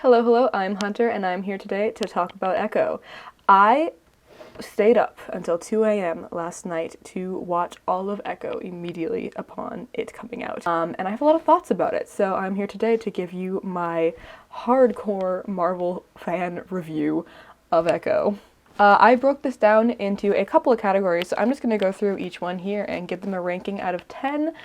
Hello, I'm Hunter, and I'm here today to talk about Echo. I stayed up until 2 a.m. last night to watch all of Echo immediately upon it coming out. And I have a lot of thoughts about it, so I'm here today to give you my hardcore Marvel fan review of Echo. I broke this down into a couple of categories, so I'm just going to go through each one here and give them a ranking out of 10,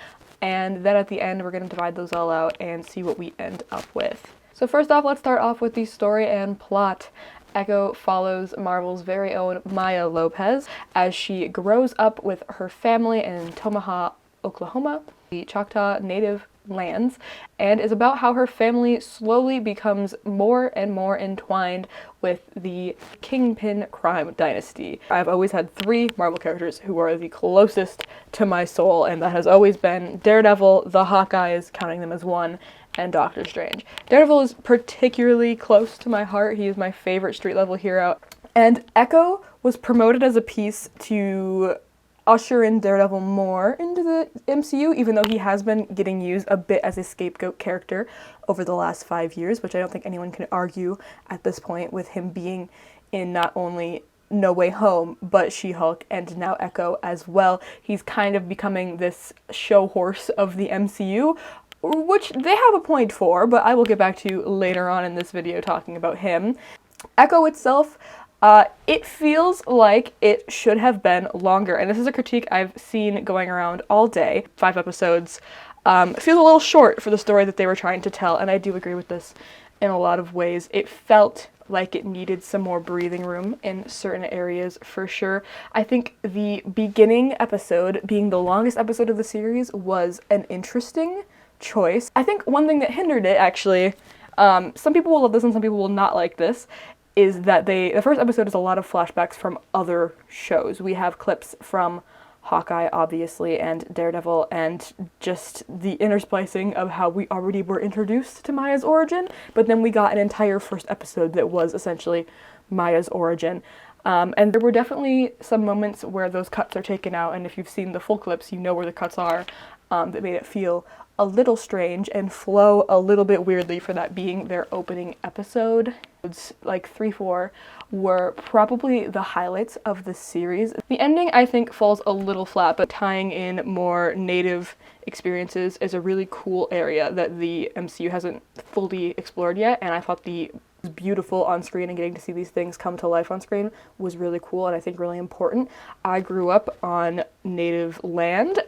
and then at the end we're going to divide those all out and see what we end up with. So first off, let's start off with the story and plot. Echo follows Marvel's very own Maya Lopez as she grows up with her family in Tomaha, Oklahoma, the Choctaw Native lands, and is about how her family slowly becomes more and more entwined with the Kingpin crime dynasty. I've always had three Marvel characters who are the closest to my soul, and that has always been Daredevil, the Hawkeyes, counting them as one, and Doctor Strange. Daredevil is particularly close to my heart. He is my favorite street-level hero. And Echo was promoted as a piece to usher in Daredevil more into the MCU, even though he has been getting used a bit as a scapegoat character over the last 5 years, which I don't think anyone can argue at this point, with him being in not only No Way Home, but She-Hulk and now Echo as well. He's kind of becoming this show horse of the MCU, which they have a point for, but I will get back to later on in this video talking about him. Echo itself, it feels like it should have been longer, and this is a critique I've seen going around all day. 5 episodes feels a little short for the story that they were trying to tell, and I do agree with this in a lot of ways. It felt like it needed some more breathing room in certain areas for sure. I think the beginning episode, being the longest episode of the series, was an interesting choice. I think one thing that hindered it, actually, some people will love this and some people will not like this, is that the first episode is a lot of flashbacks from other shows. We have clips from Hawkeye, obviously, and Daredevil, and just the intersplicing of how we already were introduced to Maya's origin, but then we got an entire first episode that was essentially Maya's origin. And there were definitely some moments where those cuts are taken out, and if you've seen the full clips, you know where the cuts are, that made it feel a little strange and flow a little bit weirdly for that being their opening episode. Like 3-4 were probably the highlights of the series. The ending, I think, falls a little flat, but tying in more native experiences is a really cool area that the MCU hasn't fully explored yet, and I thought the beautiful on screen and getting to see these things come to life on screen was really cool and I think really important. I grew up on native land,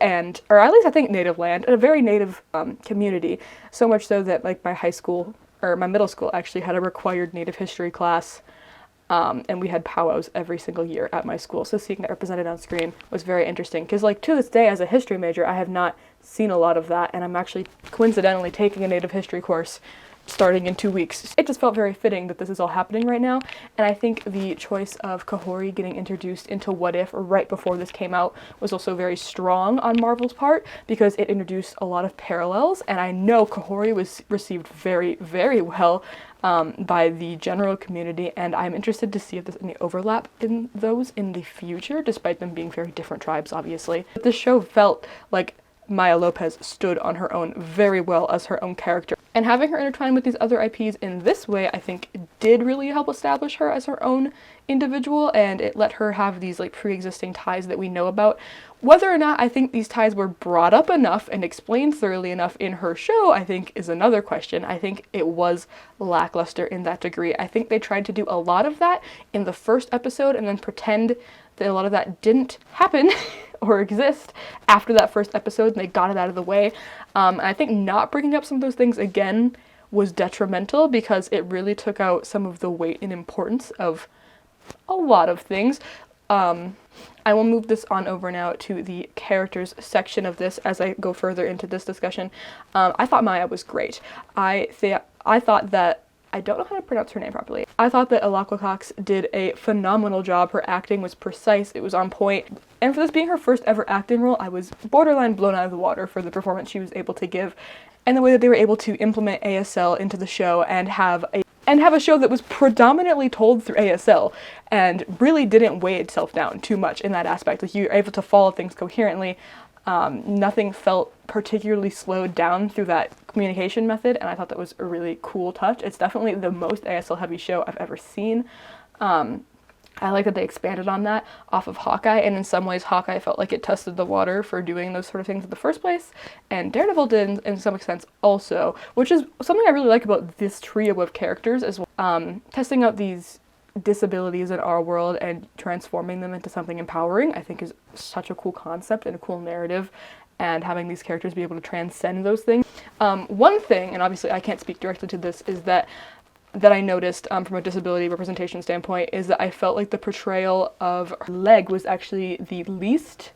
or at least I think native land, in a very native community, so much so that like my middle school actually had a required native history class, and we had powwows every single year at my school, so seeing that represented on screen was very interesting, because like to this day as a history major I have not seen a lot of that, and I'm actually coincidentally taking a native history course starting in 2 weeks. It just felt very fitting that this is all happening right now, and I think the choice of Kahori getting introduced into What If right before this came out was also very strong on Marvel's part, because it introduced a lot of parallels, and I know Kahori was received very, very well by the general community, and I'm interested to see if there's any overlap in those in the future, despite them being very different tribes, obviously. But this show felt like Maya Lopez stood on her own very well as her own character. And having her intertwine with these other IPs in this way, I think, did really help establish her as her own individual, and it let her have these like pre-existing ties that we know about. Whether or not I think these ties were brought up enough and explained thoroughly enough in her show, I think, is another question. I think it was lackluster in that degree. I think they tried to do a lot of that in the first episode and then pretend that a lot of that didn't happen or exist after that first episode, and they got it out of the way. And I think not bringing up some of those things again was detrimental, because it really took out some of the weight and importance of a lot of things. I will move this on over now to the characters section of this as I go further into this discussion. I thought Maya was great. I thought that, I don't know how to pronounce her name properly. I thought that Alaqua Cox did a phenomenal job. Her acting was precise, it was on point. And for this being her first ever acting role, I was borderline blown out of the water for the performance she was able to give, and the way that they were able to implement ASL into the show and have a show that was predominantly told through ASL and really didn't weigh itself down too much in that aspect. Like, you're able to follow things coherently, Nothing felt particularly slowed down through that communication method, and I thought that was a really cool touch. It's definitely the most ASL heavy show I've ever seen. I like that they expanded on that off of Hawkeye, and in some ways Hawkeye felt like it tested the water for doing those sort of things in the first place, and Daredevil did in some extent also, which is something I really like about this trio of characters as well. Testing out these disabilities in our world and transforming them into something empowering, I think is such a cool concept and a cool narrative, and having these characters be able to transcend those things. One thing, and obviously I can't speak directly to this, is that I noticed from a disability representation standpoint is that I felt like the portrayal of her leg was actually the least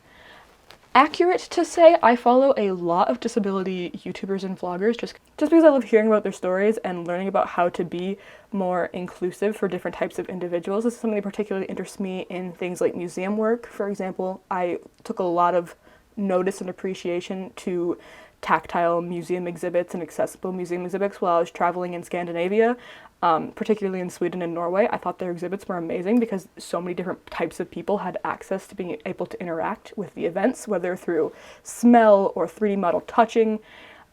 accurate to say. I follow a lot of disability YouTubers and vloggers just because I love hearing about their stories and learning about how to be more inclusive for different types of individuals. This is something that particularly interests me in things like museum work. For example, I took a lot of notice and appreciation to tactile museum exhibits and accessible museum exhibits while I was traveling in Scandinavia, particularly in Sweden and Norway. I thought their exhibits were amazing because so many different types of people had access to being able to interact with the events, whether through smell or 3D model touching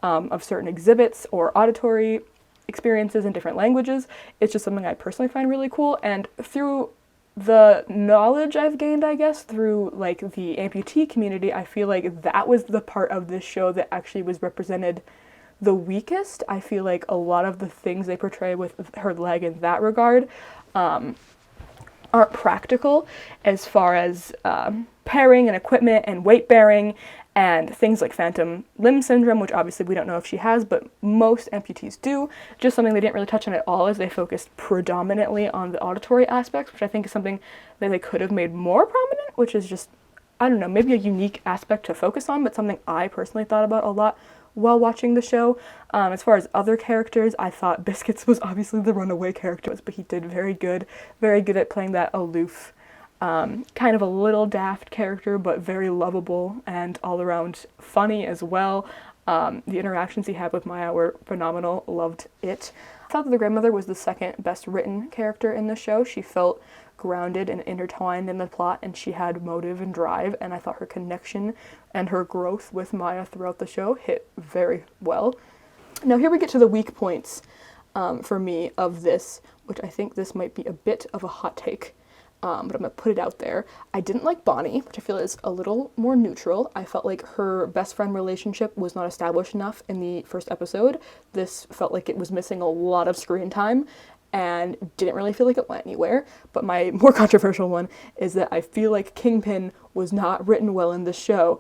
of certain exhibits or auditory experiences in different languages. It's just something I personally find really cool, and through the knowledge I've gained, I guess, through like the amputee community, I feel like that was the part of this show that actually was represented the weakest. I feel like a lot of the things they portray with her leg in that regard aren't practical as far as pairing and equipment and weight bearing and things like phantom limb syndrome, which obviously we don't know if she has, but most amputees do. Just something they didn't really touch on at all, as they focused predominantly on the auditory aspects, which I think is something that they could have made more prominent, which is just, I don't know, maybe a unique aspect to focus on, but something I personally thought about a lot while watching the show. As far as other characters, I thought Biscuits was obviously the runaway character, but he did very good at playing that aloof, kind of a little daft character, but very lovable and all around funny as well. The interactions he had with Maya were phenomenal. Loved it. I thought that the grandmother was the second best written character in the show. She felt grounded and intertwined in the plot, and she had motive and drive, and I thought her connection and her growth with Maya throughout the show hit very well. Now here we get to the weak points for me of this, which I think this might be a bit of a hot take. But I'm going to put it out there. I didn't like Bonnie, which I feel is a little more neutral. I felt like her best friend relationship was not established enough in the first episode. This felt like it was missing a lot of screen time and didn't really feel like it went anywhere. But my more controversial one is that I feel like Kingpin was not written well in this show.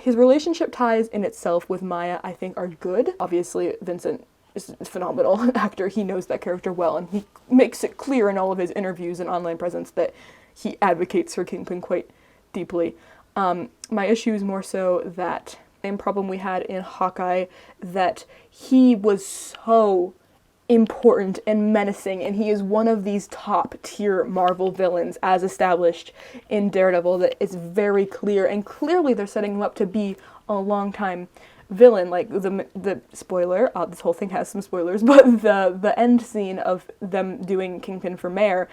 His relationship ties in itself with Maya, I think, are good. Obviously, Vincent is a phenomenal actor. He knows that character well, and he makes it clear in all of his interviews and online presence that he advocates for Kingpin quite deeply. My issue is more so that same problem we had in Hawkeye, that he was so important and menacing, and he is one of these top tier Marvel villains as established in Daredevil that is very clear, and clearly they're setting him up to be a long time villain. Like the spoiler, this whole thing has some spoilers, but the end scene of them doing Kingpin for mayor,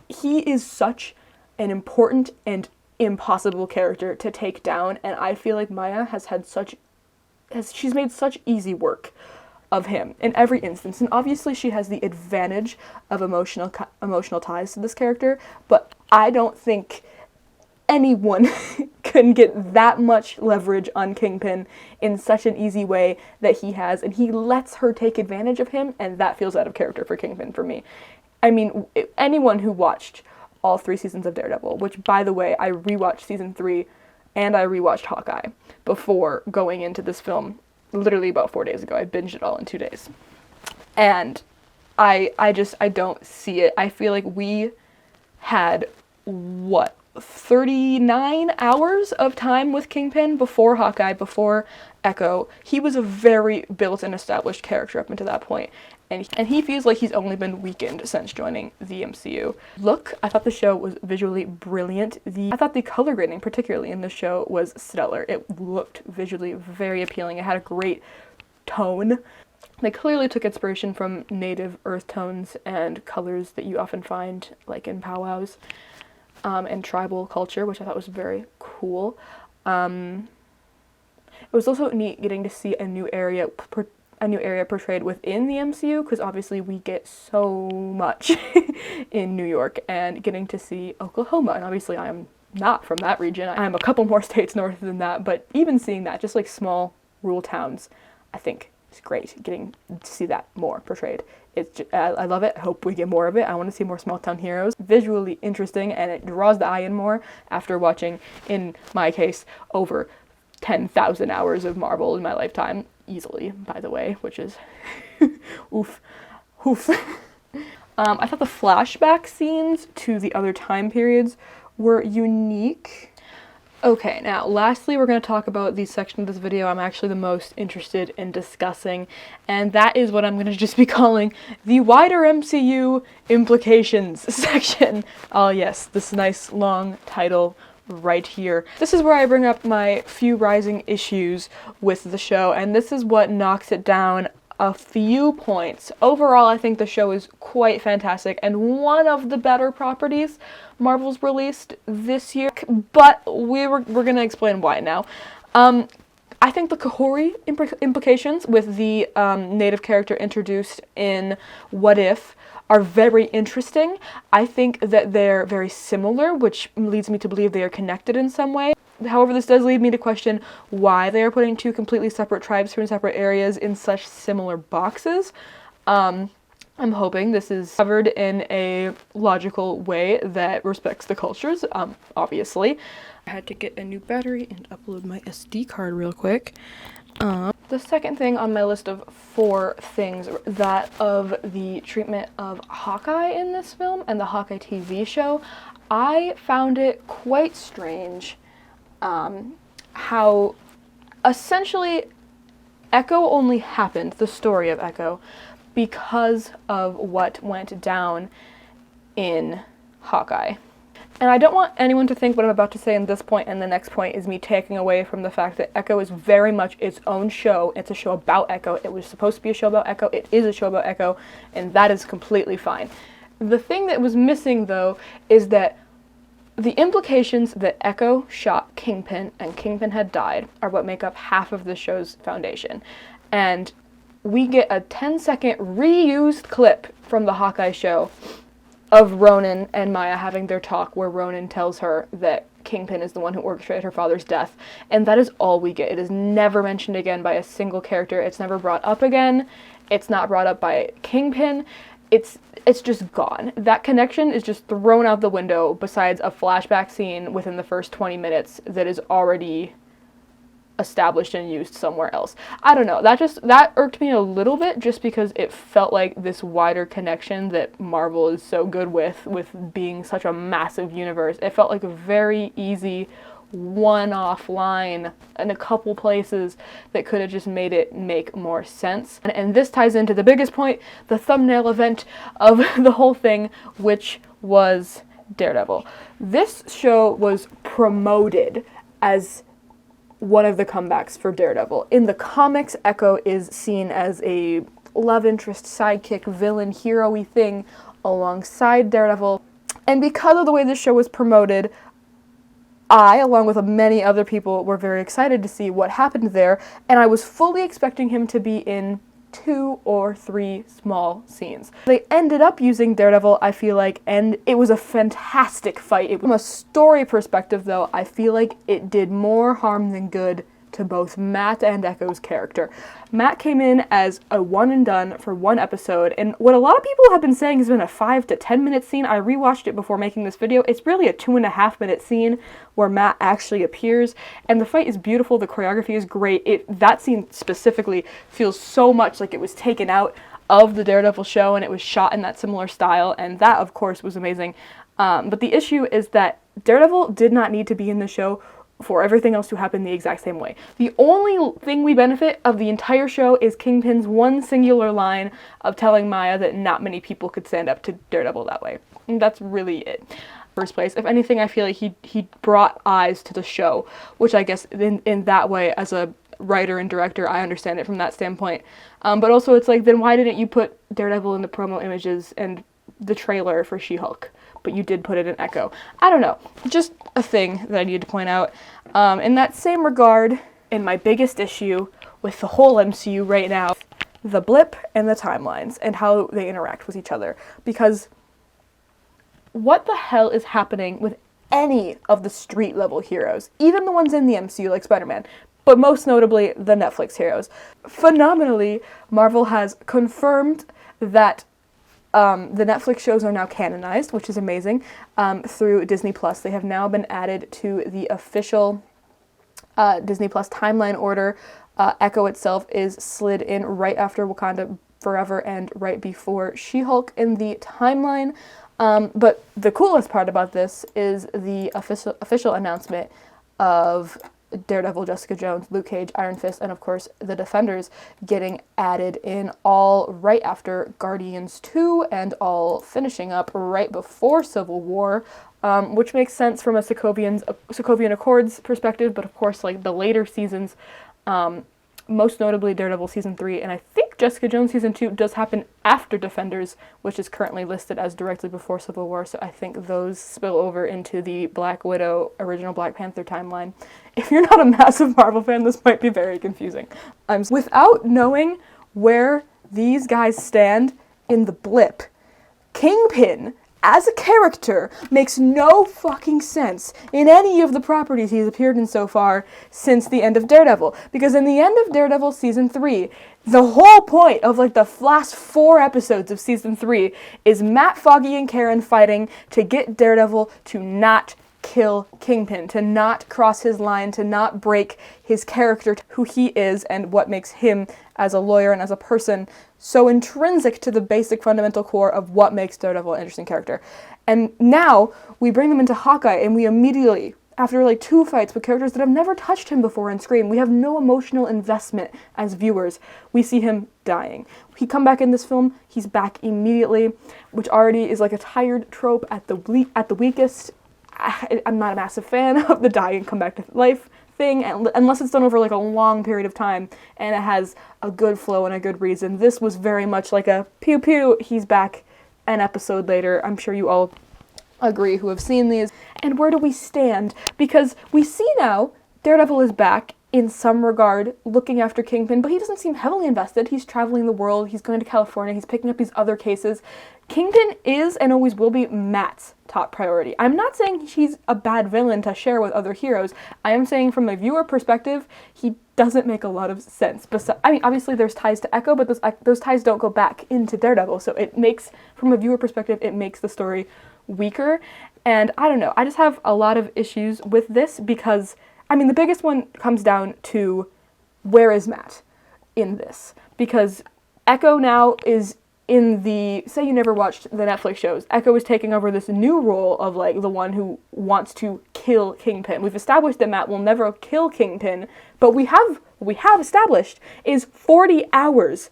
he is such an important and impossible character to take down, and I feel like Maya she's made such easy work of him in every instance, and obviously she has the advantage of emotional ties to this character, but I don't think anyone can get that much leverage on Kingpin in such an easy way that he has, and he lets her take advantage of him, and that feels out of character for Kingpin for me. I mean, anyone who watched all 3 seasons of Daredevil, which, by the way, I rewatched season 3 and I rewatched Hawkeye before going into this film literally about 4 days ago. I binged it all in 2 days. And I don't see it. I feel like we had, 39 hours of time with Kingpin before Hawkeye, before Echo. He was a very built and established character up until that point. And he feels like he's only been weakened since joining the MCU. Look, I thought the show was visually brilliant. I thought the color grading, particularly in the show, was stellar. It looked visually very appealing. It had a great tone. They clearly took inspiration from native earth tones and colors that you often find like in powwows and tribal culture, which I thought was very cool. It was also neat getting to see a new area portrayed within the MCU, because obviously we get so much in New York, and getting to see Oklahoma, and obviously I am not from that region. I'm a couple more states north than that, but even seeing that, just like small rural towns, I think is great. Getting to see that more portrayed. I love it. I hope we get more of it. I want to see more small town heroes. Visually interesting, and it draws the eye in more after watching, in my case, over 10,000 hours of Marvel in my lifetime. Easily, by the way, which is oof. I thought the flashback scenes to the other time periods were unique. Okay, now lastly we're going to talk about the section of this video I'm actually the most interested in discussing, and that is what I'm going to just be calling the wider MCU Implications section. Oh yes, this nice long title right here. This is where I bring up my few rising issues with the show, and this is what knocks it down a few points. Overall, I think the show is quite fantastic and one of the better properties Marvel's released this year, but we're gonna explain why now. I think the Kahori implications with the native character introduced in What If are very interesting. I think that they're very similar, which leads me to believe they are connected in some way. However, this does lead me to question why they are putting two completely separate tribes from separate areas in such similar boxes. I'm hoping this is covered in a logical way that respects the cultures, obviously. I had to get a new battery and upload my SD card real quick. The second thing on my list of 4 things, that of the treatment of Hawkeye in this film and the Hawkeye TV show, I found it quite strange how essentially Echo only happened, the story of Echo, because of what went down in Hawkeye. And I don't want anyone to think what I'm about to say in this point and the next point is me taking away from the fact that Echo is very much its own show. It's a show about Echo. It was supposed to be a show about Echo. It is a show about Echo, and that is completely fine. The thing that was missing, though, is that the implications that Echo shot Kingpin and Kingpin had died are what make up half of the show's foundation. And we get a 10-second reused clip from the Hawkeye show of Ronan and Maya having their talk, where Ronan tells her that Kingpin is the one who orchestrated her father's death, and that is all we get. It is never mentioned again by a single character. It's never brought up again. It's not brought up by Kingpin. It's just gone. That connection is just thrown out the window, besides a flashback scene within the first 20 minutes that is already established and used somewhere else. I don't know, that irked me a little bit, just because it felt like this wider connection that Marvel is so good with being such a massive universe. It felt like a very easy one-off line in a couple places that could have just made it make more sense. And this ties into the biggest point, the thumbnail event of the whole thing, which was Daredevil. This show was promoted as one of the comebacks for Daredevil. In the comics, Echo is seen as a love interest, sidekick, villain, hero-y thing alongside Daredevil. And because of the way this show was promoted, I, along with many other people, were very excited to see what happened there, and I was fully expecting him to be in 2 or 3 small scenes. They ended up using Daredevil, I feel like, and it was a fantastic fight. From a story perspective, though, I feel like it did more harm than good to both Matt and Echo's character. Matt came in as a one and done for 1 episode, and what a lot of people have been saying has been a 5 to 10 minute scene. I rewatched it before making this video. It's really a 2.5 minute scene where Matt actually appears, and the fight is beautiful, the choreography is great. That scene specifically feels so much like it was taken out of the Daredevil show, and it was shot in that similar style, and that, of course, was amazing. But the issue is that Daredevil did not need to be in the show for everything else to happen the exact same way. The only thing we benefit of the entire show is Kingpin's one singular line of telling Maya that not many people could stand up to Daredevil that way. And that's really it. First place. If anything, I feel like he brought eyes to the show, which I guess in that way, as a writer and director, I understand it from that standpoint. But also it's like, then why didn't you put Daredevil in the promo images and the trailer for She-Hulk? But you did put it in Echo. I don't know. Just a thing that I needed to point out. In that same regard, and my biggest issue with the whole MCU right now, the blip and the timelines and how they interact with each other. Because what the hell is happening with any of the street level heroes, even the ones in the MCU like Spider-Man, but most notably the Netflix heroes? Phenomenally, Marvel has confirmed that the Netflix shows are now canonized, which is amazing, through Disney Plus. They have now been added to the official Disney Plus timeline order. Echo itself is slid in right after Wakanda Forever and right before She-Hulk in the timeline. But the coolest part about this is the official announcement of Daredevil, Jessica Jones, Luke Cage, Iron Fist, and of course the Defenders getting added in all right after Guardians 2 and all finishing up right before Civil War, which makes sense from a Sokovian Accords perspective, but of course like the later seasons, most notably Daredevil Season 3, and I think Jessica Jones Season 2 does happen after Defenders, which is currently listed as directly before Civil War, so I think those spill over into the Black Widow, original Black Panther timeline. If you're not a massive Marvel fan, this might be very confusing. Without knowing where these guys stand in the blip, Kingpin as a character makes no fucking sense in any of the properties he's appeared in so far since the end of Daredevil. Because in the end of Daredevil Season 3, the whole point of like the last 4 episodes of Season 3 is Matt, Foggy, and Karen fighting to get Daredevil to not kill Kingpin, to not cross his line, to not break his character, who he is, and what makes him as a lawyer and as a person so intrinsic to the basic fundamental core of what makes Daredevil an interesting character. And now we bring them into Hawkeye, and we immediately, after like 2 fights with characters that have never touched him before on screen, we have no emotional investment as viewers. We see him dying. He come back in this film, he's back immediately, which already is like a tired trope at the weakest. I'm not a massive fan of the die and come back to life thing, unless it's done over like a long period of time and it has a good flow and a good reason. This was very much like a pew pew, he's back an episode later. I'm sure you all agree who have seen these. And where do we stand? Because we see now Daredevil is back in some regard looking after Kingpin, but he doesn't seem heavily invested. He's traveling the world, he's going to California, he's picking up these other cases. Kingpin is and always will be Matt's top priority. I'm not saying he's a bad villain to share with other heroes. I am saying from a viewer perspective, he doesn't make a lot of sense. I mean, obviously there's ties to Echo, but those ties don't go back into Daredevil, so it makes, from a viewer perspective, it makes the story weaker. And I don't know, I just have a lot of issues with this because, I mean, the biggest one comes down to where is Matt in this? Because Echo now is in the, say you never watched the Netflix shows, Echo is taking over this new role of like the one who wants to kill Kingpin. We've established that Matt will never kill Kingpin, but we have established is 40 hours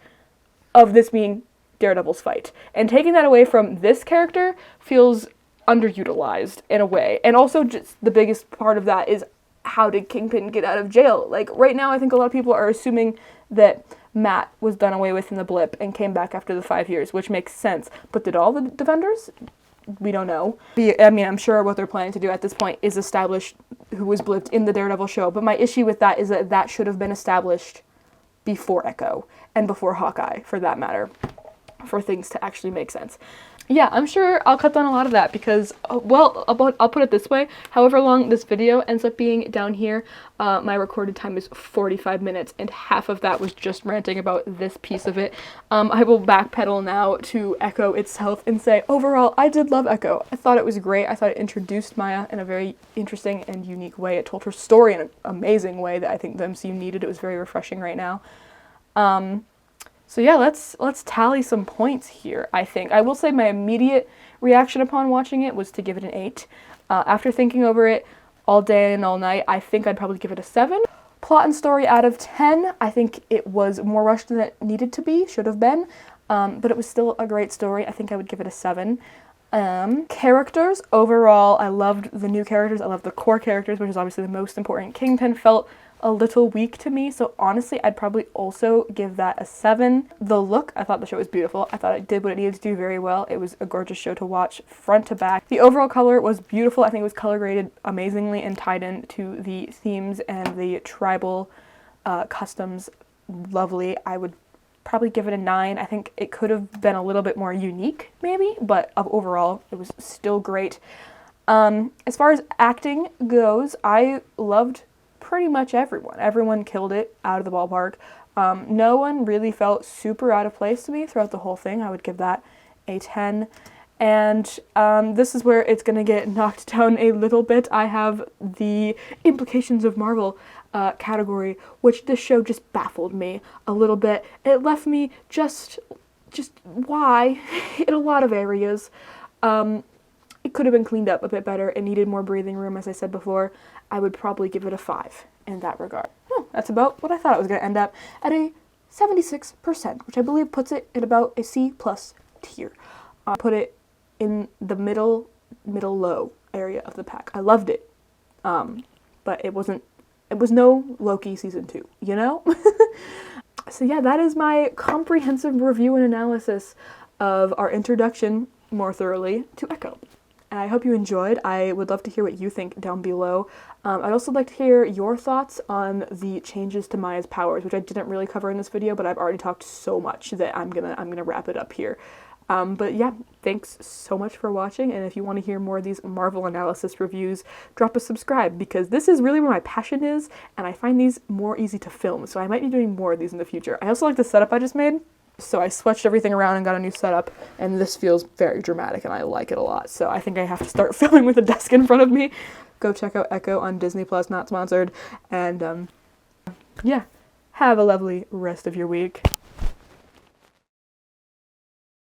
of this being Daredevil's fight. And taking that away from this character feels underutilized in a way. And also just the biggest part of that is, how did Kingpin get out of jail? Like right now I think a lot of people are assuming that Matt was done away with in the blip and came back after the 5 years, which makes sense. But did all the Defenders? We don't know. I mean, I'm sure what they're planning to do at this point is establish who was blipped in the Daredevil show. But my issue with that is that that should have been established before Echo and before Hawkeye, for that matter, for things to actually make sense. Yeah, I'm sure I'll cut down a lot of that because, well, I'll put it this way. However long this video ends up being down here, my recorded time is 45 minutes, and half of that was just ranting about this piece of it. I will backpedal now to Echo itself and say, overall, I did love Echo. I thought it was great. I thought it introduced Maya in a very interesting and unique way. It told her story in an amazing way that I think the MCU needed. It was very refreshing right now. So yeah, let's tally some points here, I think. I will say my immediate reaction upon watching it was to give it an 8. After thinking over it all day and all night, I think I'd probably give it a 7. Plot and story out of 10, I think it was more rushed than it needed to be, should have been, but it was still a great story. I think I would give it a 7. Characters, overall, I loved the new characters. I loved the core characters, which is obviously the most important. Kingpin felt a little weak to me, so honestly I'd probably also give that a 7. The look, I thought the show was beautiful. I thought it did what it needed to do very well. It was a gorgeous show to watch front to back. The overall color was beautiful. I think it was color graded amazingly and tied in to the themes and the tribal Customs, lovely. I would probably give it a 9. I think it could have been a little bit more unique, maybe, but overall, it was still great. As far as acting goes, I loved pretty much everyone. Everyone killed it out of the ballpark. No one really felt super out of place to me throughout the whole thing. I would give that a 10. And this is where it's going to get knocked down a little bit. I have the Implications of Marvel category, which this show just baffled me a little bit. It left me just why in a lot of areas. It could have been cleaned up a bit better. It needed more breathing room, as I said before. I would probably give it a 5 in that regard. That's about what I thought it was going to end up at, a 76%, which I believe puts it at about a C+ tier. Put it in the middle low area of the pack. I loved it, but it was no Loki season 2, you know? So yeah, that is my comprehensive review and analysis of our introduction more thoroughly to Echo. And I hope you enjoyed. I would love to hear what you think down below. I'd also like to hear your thoughts on the changes to Maya's powers, which I didn't really cover in this video, but I've already talked so much that I'm gonna wrap it up here. But yeah, thanks so much for watching, and if you want to hear more of these Marvel analysis reviews, drop a subscribe, because this is really where my passion is, and I find these more easy to film, so I might be doing more of these in the future. I also like the setup I just made. So I switched everything around and got a new setup, and this feels very dramatic, and I like it a lot. So I think I have to start filming with a desk in front of me. Go check out Echo on Disney+, not sponsored. And yeah, have a lovely rest of your week.